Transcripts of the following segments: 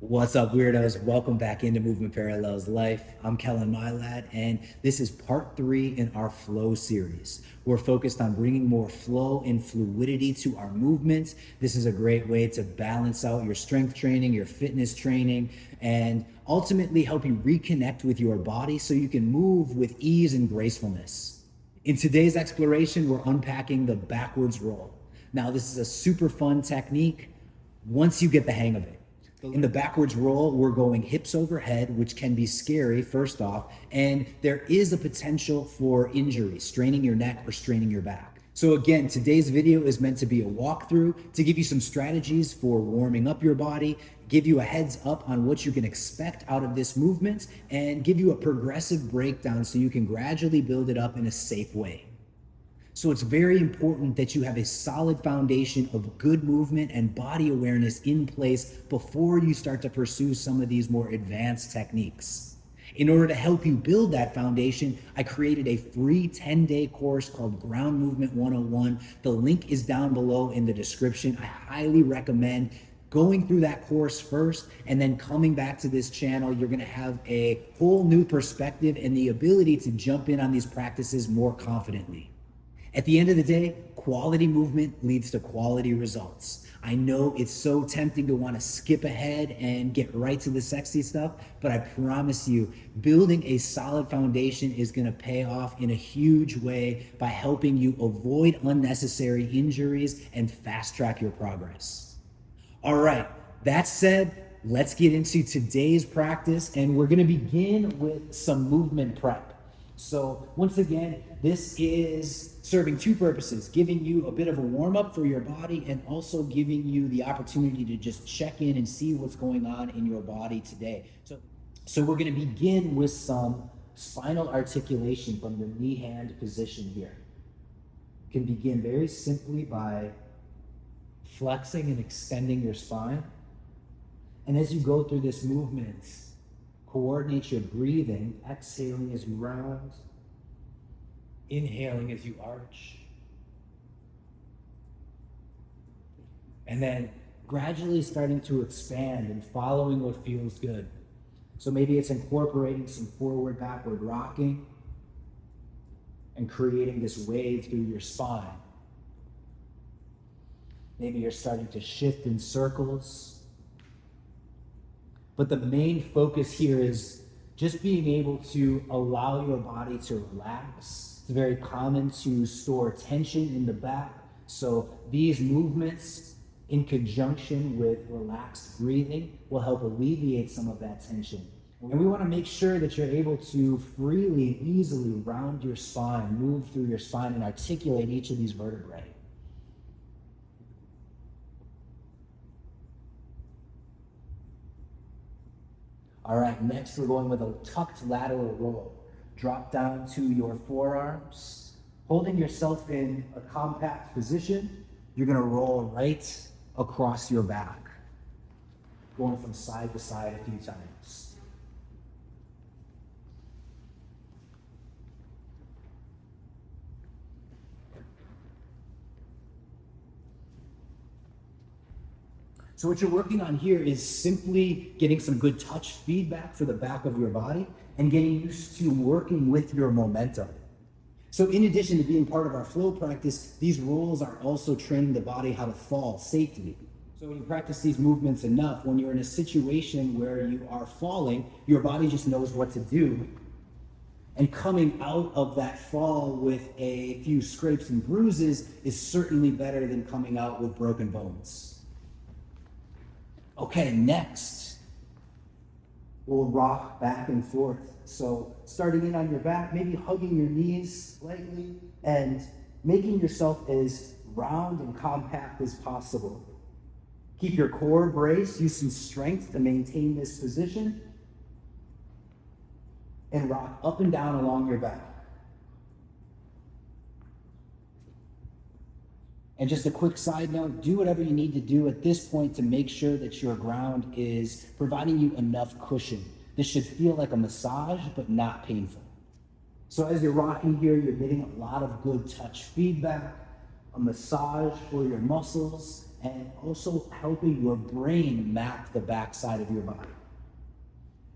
What's up, weirdos? Welcome back into Movement Parallels Life. I'm Kellen Mylad, and this is part 3 in our flow series. We're focused on bringing more flow and fluidity to our movements. This is a great way to balance out your strength training, your fitness training, and ultimately help you reconnect with your body so you can move with ease and gracefulness. In today's exploration, we're unpacking the backwards roll. Now, this is a super fun technique once you get the hang of it. In the backwards roll, we're going hips overhead, which can be scary, first off, and there is a potential for injury, straining your neck or straining your back. So again, today's video is meant to be a walkthrough to give you some strategies for warming up your body, give you a heads up on what you can expect out of this movement, and give you a progressive breakdown so you can gradually build it up in a safe way. So it's very important that you have a solid foundation of good movement and body awareness in place before you start to pursue some of these more advanced techniques. In order to help you build that foundation, I created a free 10-day course called Ground Movement 101. The link is down below in the description. I highly recommend going through that course first and then coming back to this channel. You're going to have a whole new perspective and the ability to jump in on these practices more confidently. At the end of the day, quality movement leads to quality results. I know it's so tempting to want to skip ahead and get right to the sexy stuff, but I promise you, building a solid foundation is going to pay off in a huge way by helping you avoid unnecessary injuries and fast track your progress. All right, that said, let's get into today's practice, and we're going to begin with some movement prep. So once again, this is serving two purposes, giving you a bit of a warm-up for your body and also giving you the opportunity to just check in and see what's going on in your body today. So we're going to begin with some spinal articulation from the knee-hand position here. You can begin very simply by flexing and extending your spine. And as you go through this movement, coordinate your breathing, exhaling as you round, inhaling as you arch, and then gradually starting to expand and following what feels good. So maybe it's incorporating some forward, backward rocking and creating this wave through your spine. Maybe you're starting to shift in circles. But the main focus here is just being able to allow your body to relax. It's very common to store tension in the back. So these movements in conjunction with relaxed breathing will help alleviate some of that tension. And we want to make sure that you're able to freely and easily round your spine, move through your spine, and articulate each of these vertebrae. All right, next we're going with a tucked lateral roll. Drop down to your forearms. Holding yourself in a compact position, you're gonna roll right across your back, going from side to side a few times. So what you're working on here is simply getting some good touch feedback for the back of your body and getting used to working with your momentum. So in addition to being part of our flow practice, these rolls are also training the body how to fall safely. So when you practice these movements enough, when you're in a situation where you are falling, your body just knows what to do. And coming out of that fall with a few scrapes and bruises is certainly better than coming out with broken bones. Okay, next, we'll rock back and forth. So starting in on your back, maybe hugging your knees slightly and making yourself as round and compact as possible. Keep your core braced, use some strength to maintain this position, and rock up and down along your back. And just a quick side note, do whatever you need to do at this point to make sure that your ground is providing you enough cushion. This should feel like a massage, but not painful. So as you're rocking here, you're getting a lot of good touch feedback, a massage for your muscles, and also helping your brain map the backside of your body.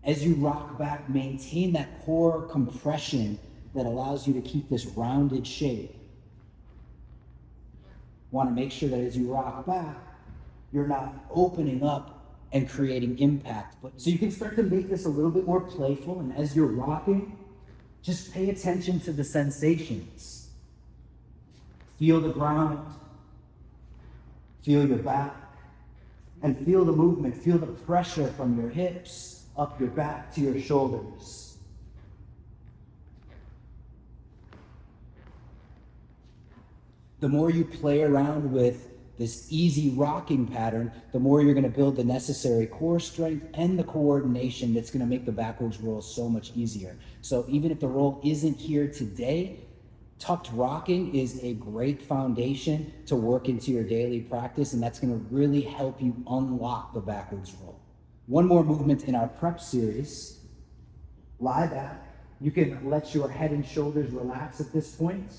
As you rock back, maintain that core compression that allows you to keep this rounded shape. Want to make sure that as you rock back, you're not opening up and creating impact. So you can start to make this a little bit more playful, and as you're rocking, just pay attention to the sensations. Feel the ground, feel your back, and feel the movement. Feel the pressure from your hips up your back to your shoulders. The more you play around with this easy rocking pattern, the more you're going to build the necessary core strength and the coordination that's going to make the backwards roll so much easier. So even if the roll isn't here today, tucked rocking is a great foundation to work into your daily practice, and that's going to really help you unlock the backwards roll. One more movement in our prep series. Lie back. You can let your head and shoulders relax at this point.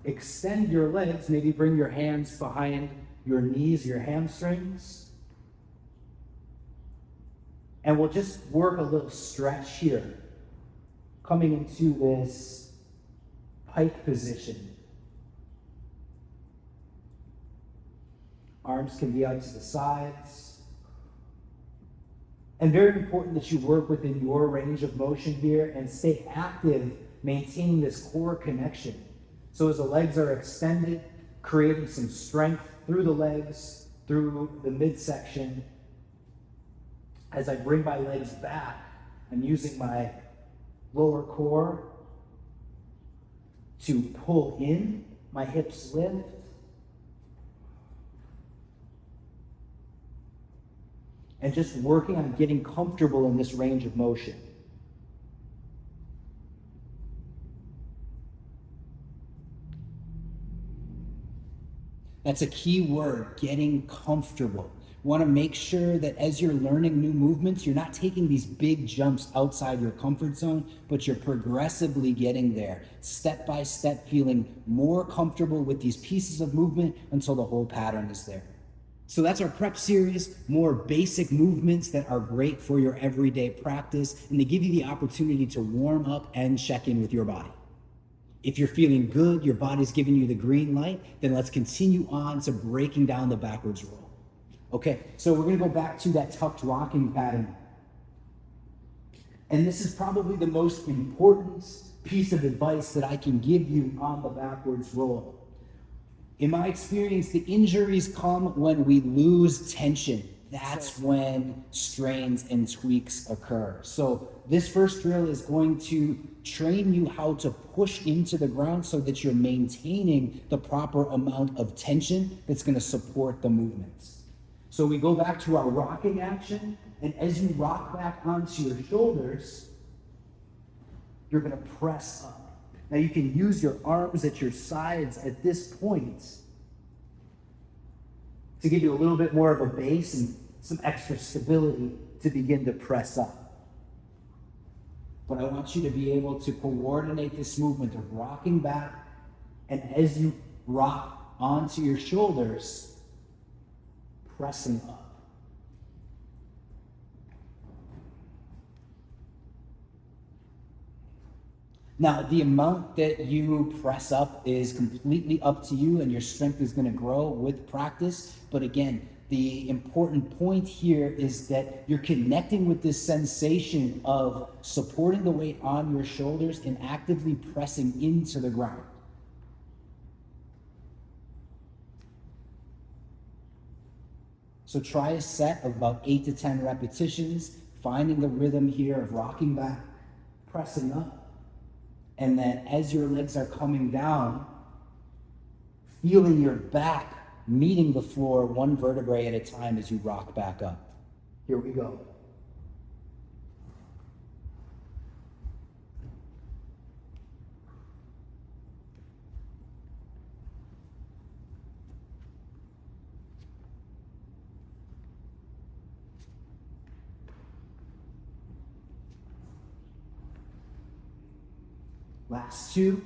Extend your legs, maybe bring your hands behind your knees, your hamstrings. And we'll just work a little stretch here, coming into this pike position. Arms can be out to the sides. And very important that you work within your range of motion here and stay active, maintaining this core connection. So as the legs are extended, creating some strength through the legs, through the midsection. As I bring my legs back, I'm using my lower core to pull in, my hips lift. And just working on getting comfortable in this range of motion. That's a key word, getting comfortable. You want to make sure that as you're learning new movements, you're not taking these big jumps outside your comfort zone, but you're progressively getting there, step by step, feeling more comfortable with these pieces of movement until the whole pattern is there. So that's our prep series, more basic movements that are great for your everyday practice, and they give you the opportunity to warm up and check in with your body. If you're feeling good, your body's giving you the green light, then let's continue on to breaking down the backwards roll. Okay, so we're gonna go back to that tucked rocking pattern. And this is probably the most important piece of advice that I can give you on the backwards roll. In my experience, the injuries come when we lose tension. That's when strains and tweaks occur. So this first drill is going to train you how to push into the ground so that you're maintaining the proper amount of tension that's going to support the movements. So we go back to our rocking action, and as you rock back onto your shoulders, you're going to press up. Now you can use your arms at your sides at this point to give you a little bit more of a base and some extra stability to begin to press up. But I want you to be able to coordinate this movement of rocking back, and as you rock onto your shoulders, pressing up. Now, the amount that you press up is completely up to you, and your strength is going to grow with practice. But again, the important point here is that you're connecting with this sensation of supporting the weight on your shoulders and actively pressing into the ground. So try a set of about 8 to 10 repetitions, finding the rhythm here of rocking back, pressing up. And then as your legs are coming down, feeling your back meeting the floor one vertebrae at a time as you rock back up. Here we go. Last two.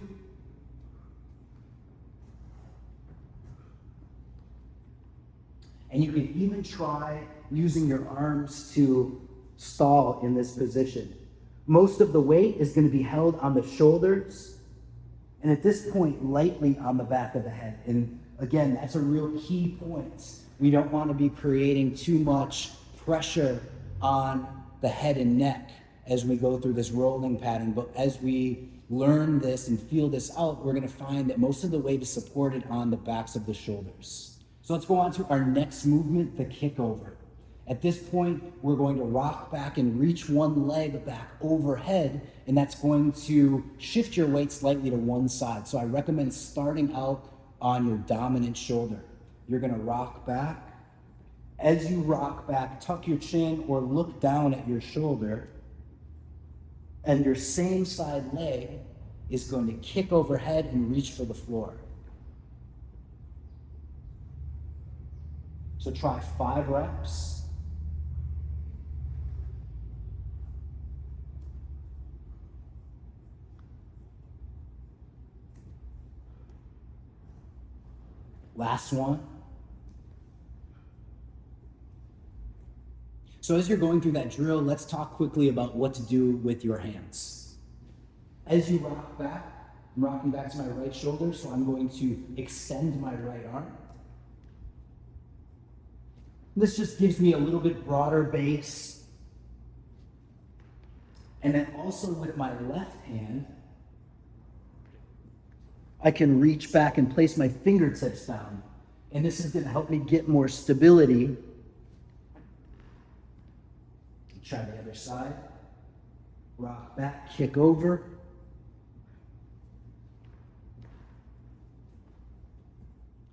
And you can even try using your arms to stall in this position. Most of the weight is going to be held on the shoulders, and at this point, lightly on the back of the head. And again, that's a real key point. We don't want to be creating too much pressure on the head and neck as we go through this rolling pattern. But as we learn this and feel this out, we're going to find that most of the weight is supported on the backs of the shoulders. So let's go on to our next movement, the kick over. At this point, we're going to rock back and reach one leg back overhead, and that's going to shift your weight slightly to one side. So I recommend starting out on your dominant shoulder. You're gonna rock back. As you rock back, tuck your chin or look down at your shoulder, and your same side leg is going to kick overhead and reach for the floor. So try 5 reps. Last one. So as you're going through that drill, let's talk quickly about what to do with your hands. As you rock back, I'm rocking back to my right shoulder, so I'm going to extend my right arm. This just gives me a little bit broader base. And then also with my left hand, I can reach back and place my fingertips down. And this is going to help me get more stability. Try the other side. Rock back, kick over.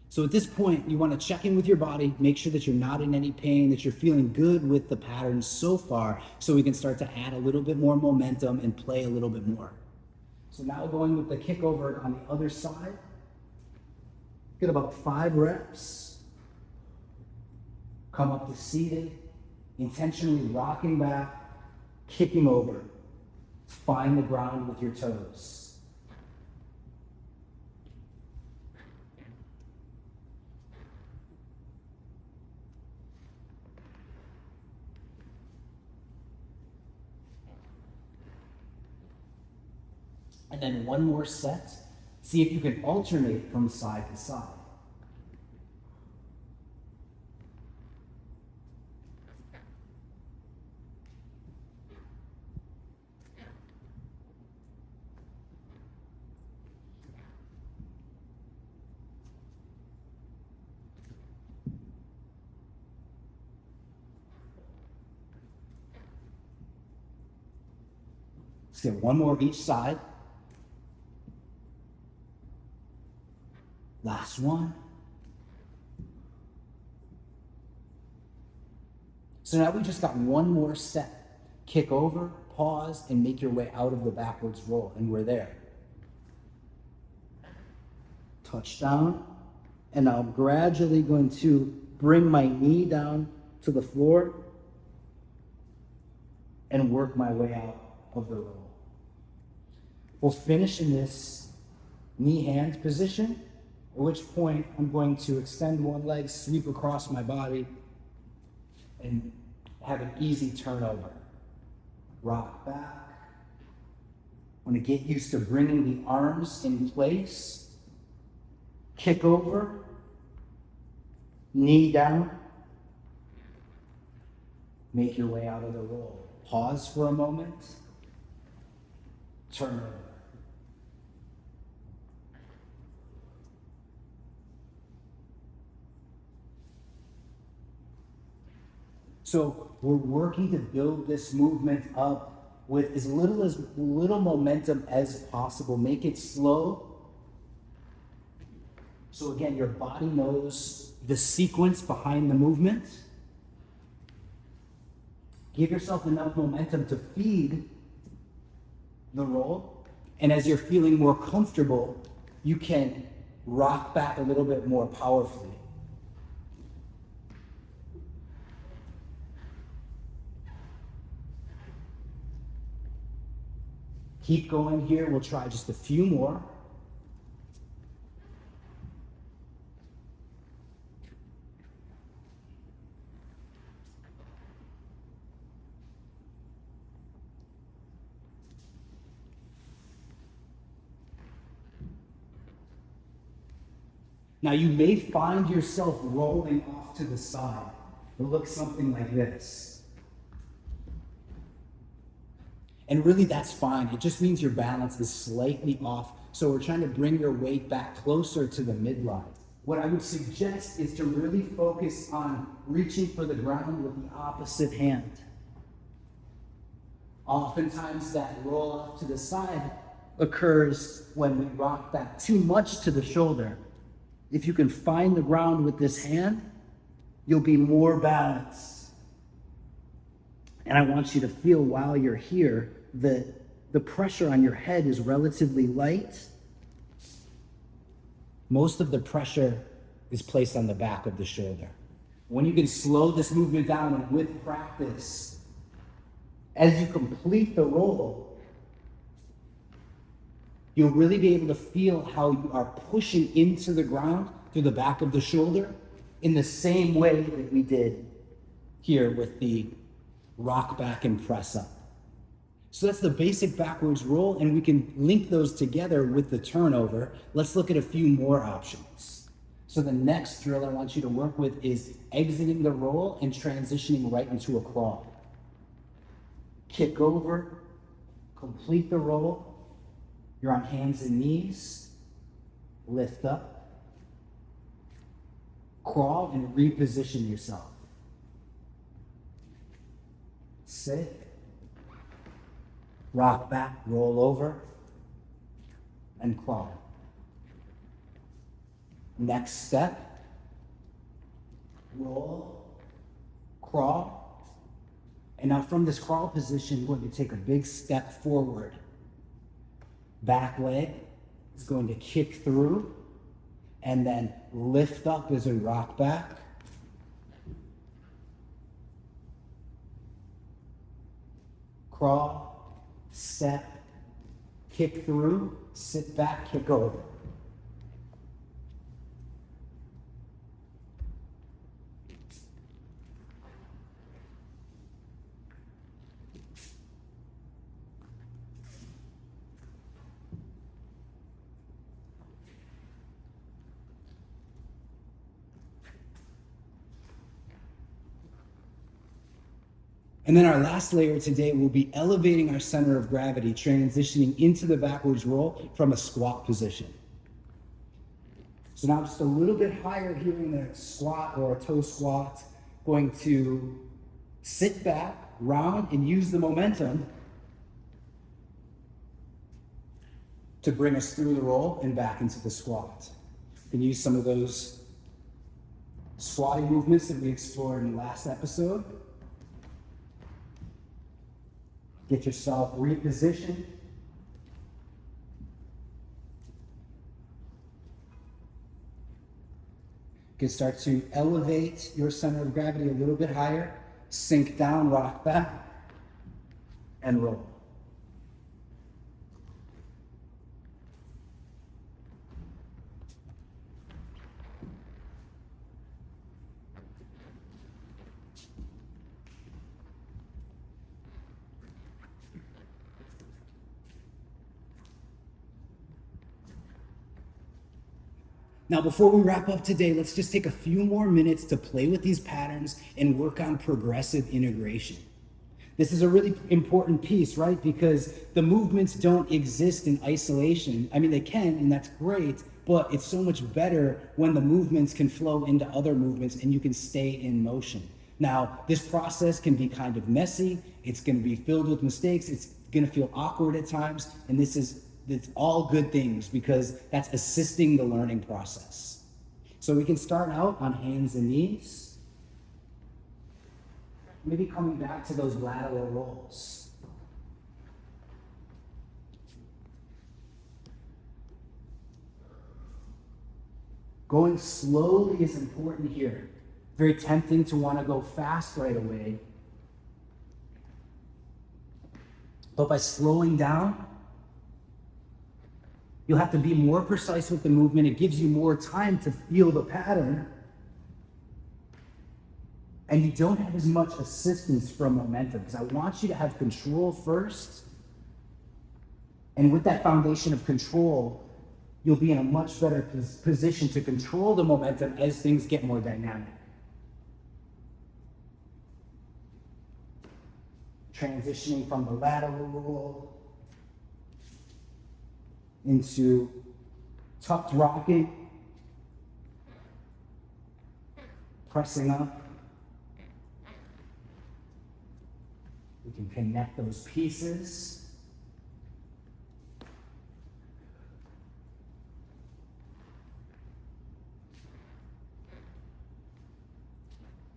So at this point, you want to check in with your body, make sure that you're not in any pain, that you're feeling good with the patterns so far, so we can start to add a little bit more momentum and play a little bit more. So now going with the kick over on the other side. Get about 5 reps. Come up to seated, intentionally rocking back, kicking over. Find the ground with your toes. And then one more set. See if you can alternate from side to side. Let's get one more each side. Last one. So now we just got one more set. Kick over, pause, and make your way out of the backwards roll, and we're there. Touchdown, and now I'm gradually going to bring my knee down to the floor and work my way out of the roll. We'll finish in this knee-hand position, at which point I'm going to extend one leg, sweep across my body, and have an easy turnover. Rock back. I want to get used to bringing the arms in place. Kick over. Knee down. Make your way out of the roll. Pause for a moment. Turn over. So we're working to build this movement up with as little momentum as possible. Make it slow. So again, your body knows the sequence behind the movement. Give yourself enough momentum to feed the roll. And as you're feeling more comfortable, you can rock back a little bit more powerfully. Keep going here. We'll try just a few more. Now you may find yourself rolling off to the side. It looks something like this. And really that's fine. It just means your balance is slightly off. So we're trying to bring your weight back closer to the midline. What I would suggest is to really focus on reaching for the ground with the opposite hand. Oftentimes that roll off to the side occurs when we rock back too much to the shoulder. If you can find the ground with this hand, you'll be more balanced. And I want you to feel while you're here that the pressure on your head is relatively light. Most of the pressure is placed on the back of the shoulder. When you can slow this movement down and with practice, as you complete the roll, you'll really be able to feel how you are pushing into the ground through the back of the shoulder in the same way that we did here with the rock back and press up. So that's the basic backwards roll, and we can link those together with the turnover. Let's look at a few more options. So the next drill I want you to work with is exiting the roll and transitioning right into a crawl. Kick over, complete the roll. You're on hands and knees. Lift up. Crawl and reposition yourself. Sit. Rock back, roll over, and crawl. Next step, roll, crawl. And now from this crawl position, we're going to take a big step forward. Back leg is going to kick through and then lift up as we rock back. Crawl. Step, kick through, sit back, kick over. And then our last layer today will be elevating our center of gravity, transitioning into the backwards roll from a squat position. So now just a little bit higher here in the squat or a toe squat, going to sit back, round, and use the momentum to bring us through the roll and back into the squat. You can use some of those squatting movements that we explored in the last episode. Get yourself repositioned. You can start to elevate your center of gravity a little bit higher, sink down, rock back, and roll. Now, before we wrap up today, let's just take a few more minutes to play with these patterns and work on progressive integration. This is a really important piece, right? Because the movements don't exist in isolation. I mean, they can, and that's great, but it's so much better when the movements can flow into other movements and you can stay in motion. Now, this process can be kind of messy. It's going to be filled with mistakes. It's going to feel awkward at times, and it's all good things because that's assisting the learning process. So we can start out on hands and knees. Maybe coming back to those lateral rolls. Going slowly is important here. Very tempting to want to go fast right away. But by slowing down, you'll have to be more precise with the movement. It gives you more time to feel the pattern. And you don't have as much assistance from momentum, because I want you to have control first. And with that foundation of control, you'll be in a much better position to control the momentum as things get more dynamic. Transitioning from the lateral roll into tucked rocking, pressing up. We can connect those pieces.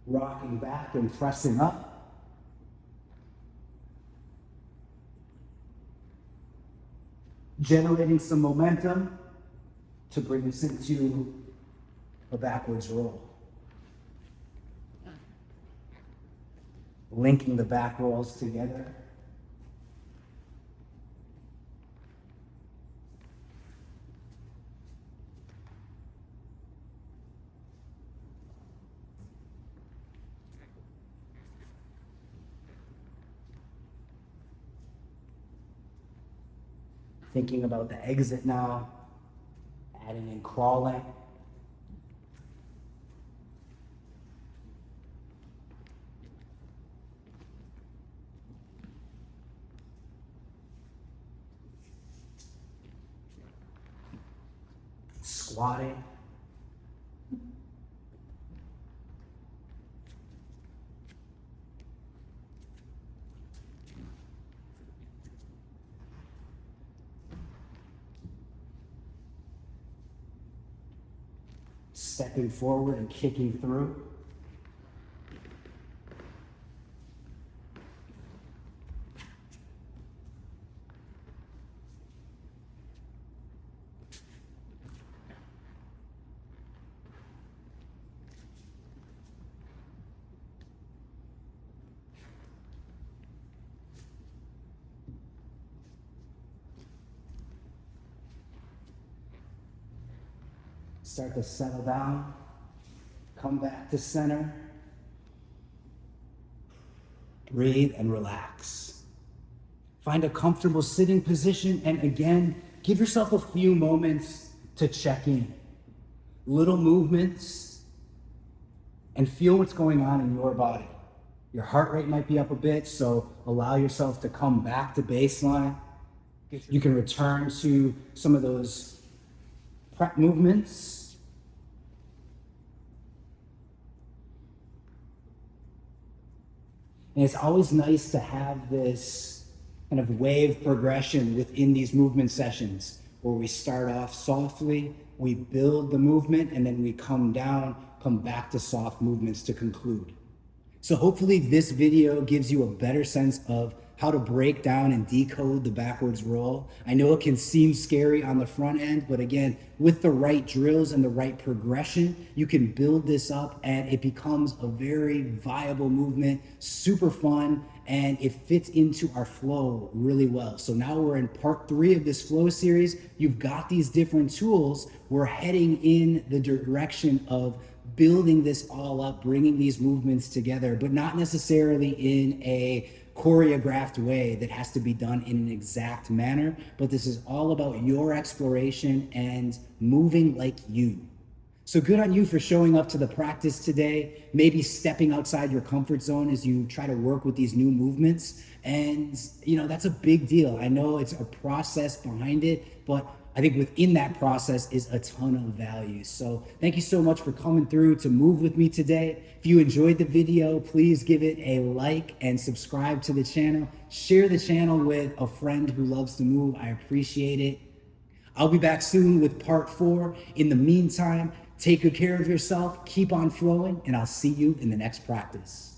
Rocking back and pressing up. Generating some momentum to bring us into a backwards roll. Linking the back rolls together. Thinking about the exit now, adding in crawling. Squatting. Stepping forward and kicking through. Start to settle down, come back to center, breathe and relax. Find a comfortable sitting position, and again, give yourself a few moments to check in. Little movements, and feel what's going on in your body. Your heart rate might be up a bit, so allow yourself to come back to baseline. You can return to some of those prep movements. And it's always nice to have this kind of wave progression within these movement sessions where we start off softly, we build the movement, and then we come down, come back to soft movements to conclude. So hopefully this video gives you a better sense of how to break down and decode the backwards roll. I know it can seem scary on the front end, but again, with the right drills and the right progression, you can build this up and it becomes a very viable movement, super fun, and it fits into our flow really well. So now we're in part 3 of this flow series. You've got these different tools. We're heading in the direction of building this all up, bringing these movements together, but not necessarily in a choreographed way that has to be done in an exact manner, but this is all about your exploration and moving like you. So good on you for showing up to the practice today, maybe stepping outside your comfort zone as you try to work with these new movements. And that's a big deal. I know it's a process behind it, but I think within that process is a ton of value. So thank you so much for coming through to move with me today. If you enjoyed the video, please give it a like and subscribe to the channel. Share the channel with a friend who loves to move. I appreciate it. I'll be back soon with part 4. In the meantime, take good care of yourself, keep on flowing, and I'll see you in the next practice.